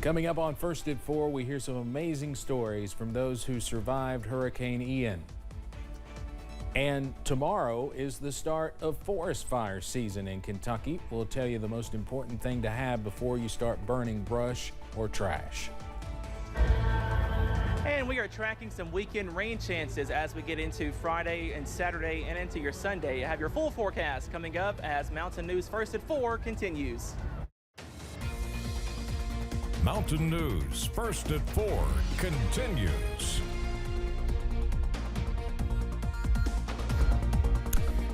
Coming up on First at 4, we hear some amazing stories from those who survived Hurricane Ian. And tomorrow is the start of forest fire season in Kentucky. We'll tell you the most important thing to have before you start burning brush or trash. And we are tracking some weekend rain chances as we get into Friday and Saturday and into your Sunday. Have your full forecast coming up as Mountain News First at 4 continues. Mountain News First at 4 continues.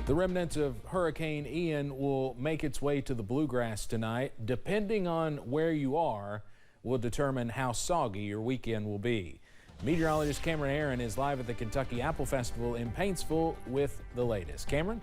The remnants of Hurricane Ian will make its way to the bluegrass tonight. Depending on where you are, will determine how soggy your weekend will be. Meteorologist Cameron Aaron is live at the Kentucky Apple Festival in Paintsville with the latest. Cameron?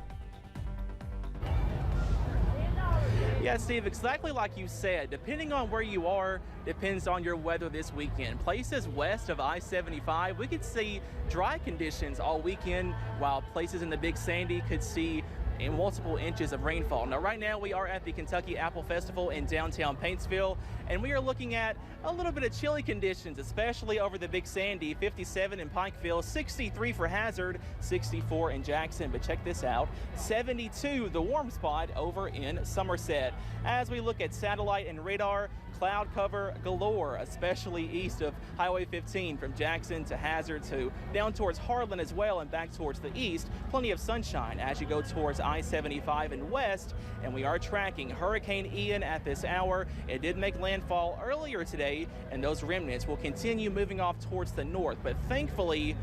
Yeah, Steve, exactly like you said, depending on where you are, depends on your weather this weekend. Places west of I-75, we could see dry conditions all weekend, while places in the Big Sandy could see multiple inches of rainfall. Now, right now we are at the Kentucky Apple Festival in downtown Paintsville, and we are looking at a little bit of chilly conditions, especially over the Big Sandy. 57 in Pikeville, 63 for Hazard, 64 in Jackson. But check this out, 72 the warm spot over in Somerset. As we look at satellite and radar, cloud cover galore, especially east of Highway 15 from Jackson to Hazard to down towards Harlan as well and back towards the east. Plenty of sunshine as you go towards I-75 and west. And we are tracking Hurricane Ian at this hour. It did make landfall earlier today, and those remnants will continue moving off towards the north. But thankfully,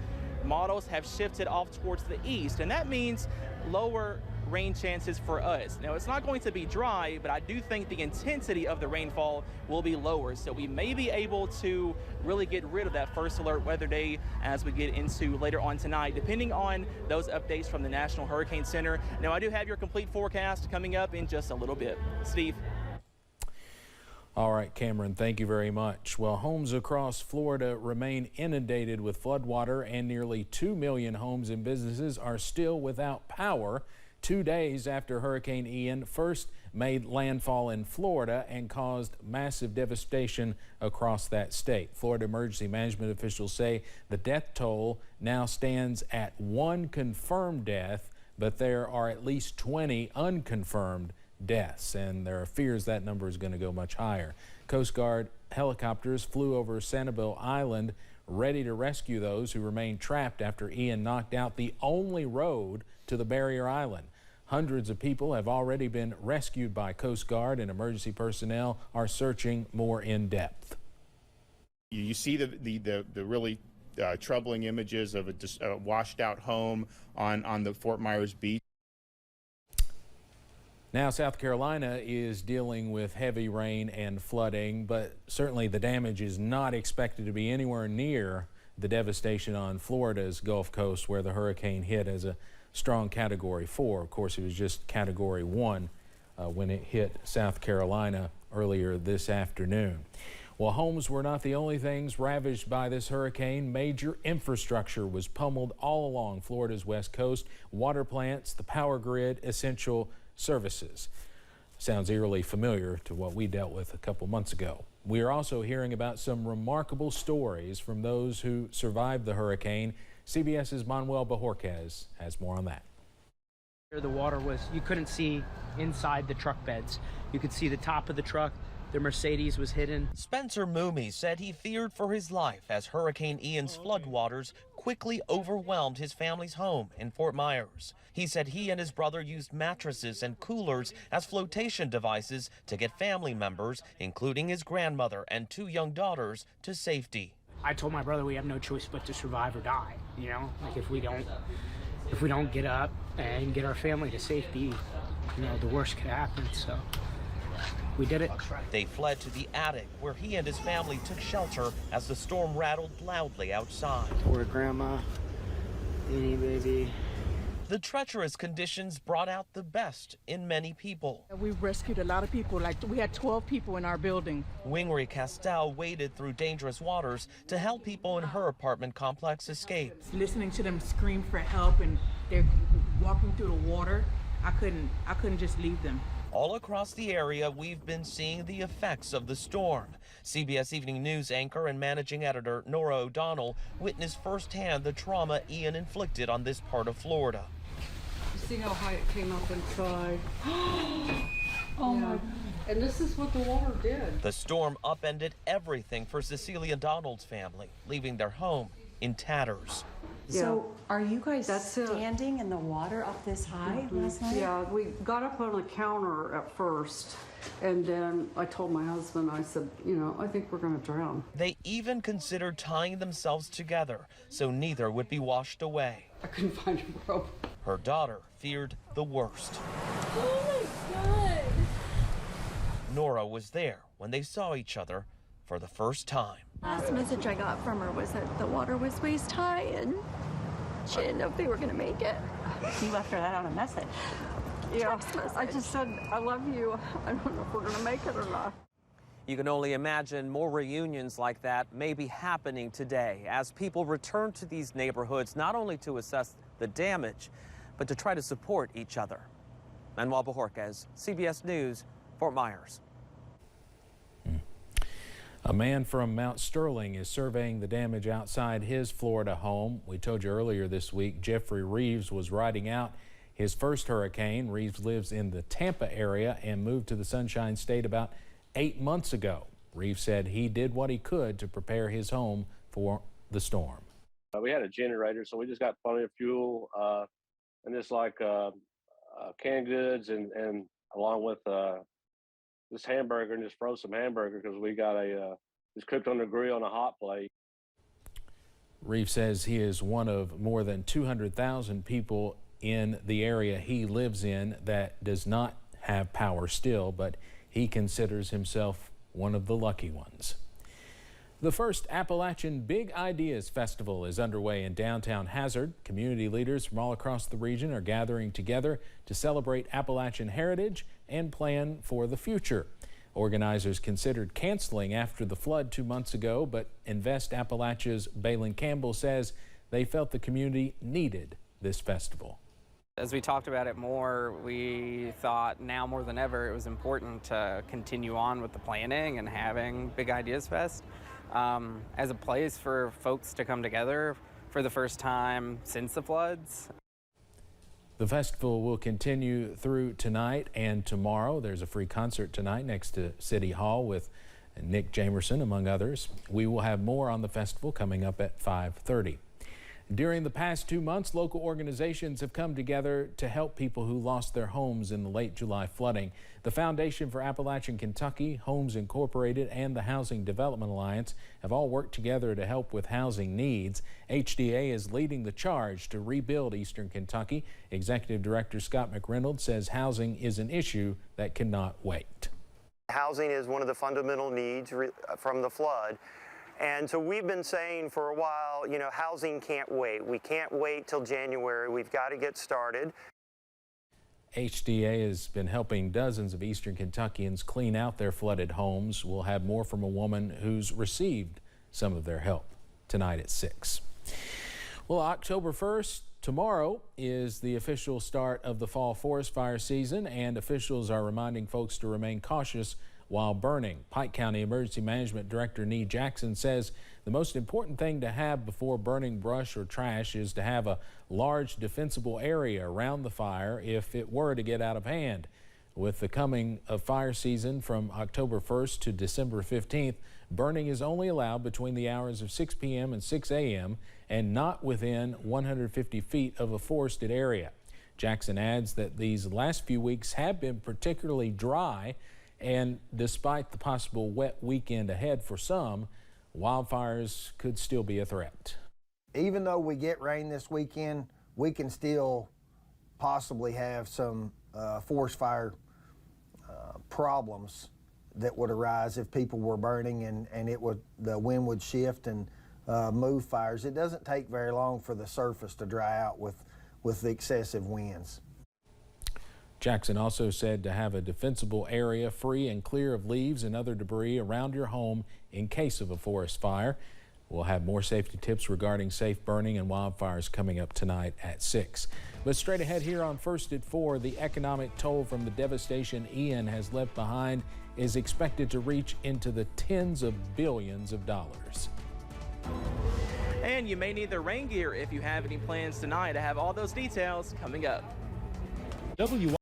models have shifted off towards the east, and that means lower rain chances for us. Now, it's not going to be dry, but I do think the intensity of the rainfall will be lower, so we may be able to really get rid of that first alert weather day as we get into later on tonight, depending on those updates from the National Hurricane Center. Now, I do have your complete forecast coming up in just a little bit. Steve. All right, Cameron, thank you very much. Well, homes across Florida remain inundated with floodwater, and nearly 2 million homes and businesses are still without power 2 days after Hurricane Ian first made landfall in Florida and caused massive devastation across that state. Florida emergency management officials say the death toll now stands at 1 confirmed death, but there are at least 20 unconfirmed deaths, and there are fears that number is going to go much higher. Coast Guard helicopters flew over Sanibel Island ready to rescue those who remain trapped after Ian knocked out the only road to the barrier island. Hundreds of people have already been rescued by Coast Guard, and emergency personnel are searching more in depth. You see the really troubling images of a washed out home on the Fort Myers beach. Now, South Carolina is dealing with heavy rain and flooding, but certainly the damage is not expected to be anywhere near the devastation on Florida's Gulf Coast, where the hurricane hit as a strong Category 4. Of course, it was just Category 1 when it hit South Carolina earlier this afternoon. Well, homes were not the only things ravaged by this hurricane. Major infrastructure was pummeled all along Florida's west coast. Water plants, the power grid, essential services. Sounds eerily familiar to what we dealt with a couple months ago. We are also hearing about some remarkable stories from those who survived the hurricane. CBS's Manuel Bajorquez has more on that. The water was, you couldn't see inside the truck beds. You could see the top of the truck. The Mercedes was hidden. Spencer Moomey said he feared for his life as Hurricane Ian's floodwaters quickly overwhelmed his family's home in Fort Myers. He said he and his brother used mattresses and coolers as flotation devices to get family members, including his grandmother and 2 young daughters, to safety. I told my brother we have no choice but to survive or die. You know, like if we don't get up and get our family to safety, you know, the worst could happen. So we did it. They fled to the attic where he and his family took shelter as the storm rattled loudly outside. Poor grandma, Annie baby. The treacherous conditions brought out the best in many people. We rescued a lot of people, like we had 12 people in our building. Wingery Castell waded through dangerous waters to help people in her apartment complex escape. Listening to them scream for help and they're walking through the water, I couldn't just leave them. All across the area, we've been seeing the effects of the storm. CBS Evening News anchor and managing editor Nora O'Donnell witnessed firsthand the trauma Ian inflicted on this part of Florida. You see how high it came up inside? Oh my. And this is what the water did. The storm upended everything for Cecilia Donald's family, leaving their home in tatters. So are you guys standing in the water up this high last night? Yeah, we got up on a counter at first, and then I told my husband, I said, you know, I think we're going to drown. They even considered tying themselves together so neither would be washed away. I couldn't find a rope. Her daughter feared the worst. Oh my God. Nora was there when they saw each other for the first time. Last message I got from her was that the water was waist high and she didn't know if they were going to make it. You left her that on a message. Yeah, I just said, I love you. I don't know if we're going to make it or not. You can only imagine more reunions like that may be happening today as people return to these neighborhoods not only to assess the damage, but to try to support each other. Manuel Bojorquez, CBS News, Fort Myers. A man from Mount Sterling is surveying the damage outside his Florida home. We told you earlier this week, Jeffrey Reeves was riding out his first hurricane. Reeves lives in the Tampa area and moved to the Sunshine State about 8 months ago. Reeves said he did what he could to prepare his home for the storm. We had a generator, so we just got plenty of fuel and just like canned goods and along with this hamburger, and just froze some hamburger because we got just cooked on the grill on a hot plate. Reeves says he is one of more than 200,000 people in the area he lives in that does not have power still, but he considers himself one of the lucky ones. The first Appalachian Big Ideas Festival is underway in downtown Hazard. Community leaders from all across the region are gathering together to celebrate Appalachian heritage and plan for the future. Organizers considered canceling after the flood 2 months ago, but Invest Appalachia's Balin Campbell says they felt the community needed this festival. As we talked about it more, we thought now more than ever it was important to continue on with the planning and having Big Ideas Fest as a place for folks to come together for the first time since the floods. The festival will continue through tonight and tomorrow. There's a free concert tonight next to City Hall with Nick Jamerson, among others. We will have more on the festival coming up at 5:30. During the past 2 months, local organizations have come together to help people who lost their homes in the late July flooding. The Foundation for Appalachian Kentucky, Homes Incorporated, and the Housing Development Alliance have all worked together to help with housing needs. HDA is leading the charge to rebuild Eastern Kentucky. Executive Director Scott McReynolds says housing is an issue that cannot wait. Housing is one of the fundamental needs from the flood. And so we've been saying for a while, you know, housing can't wait. We can't wait till January. We've got to get started. HDA has been helping dozens of Eastern Kentuckians clean out their flooded homes. We'll have more from a woman who's received some of their help tonight at 6. Well, October 1st, tomorrow, is the official start of the fall forest fire season, and officials are reminding folks to remain cautious while burning. Pike County Emergency Management Director Nee Jackson says the most important thing to have before burning brush or trash is to have a large defensible area around the fire if it were to get out of hand. With the coming of fire season from October 1st to December 15th, burning is only allowed between the hours of 6 p.m. and 6 a.m. and not within 150 feet of a forested area. Jackson adds that these last few weeks have been particularly dry, and despite the possible wet weekend ahead for some, wildfires could still be a threat. Even though we get rain this weekend, we can still possibly have some forest fire problems that would arise if people were burning and the wind would shift and move fires. It doesn't take very long for the surface to dry out with the excessive winds. Jackson also said to have a defensible area free and clear of leaves and other debris around your home in case of a forest fire. We'll have more safety tips regarding safe burning and wildfires coming up tonight at 6. But straight ahead here on First at 4, the economic toll from the devastation Ian has left behind is expected to reach into the tens of billions of dollars. And you may need the rain gear if you have any plans tonight. I have all those details coming up.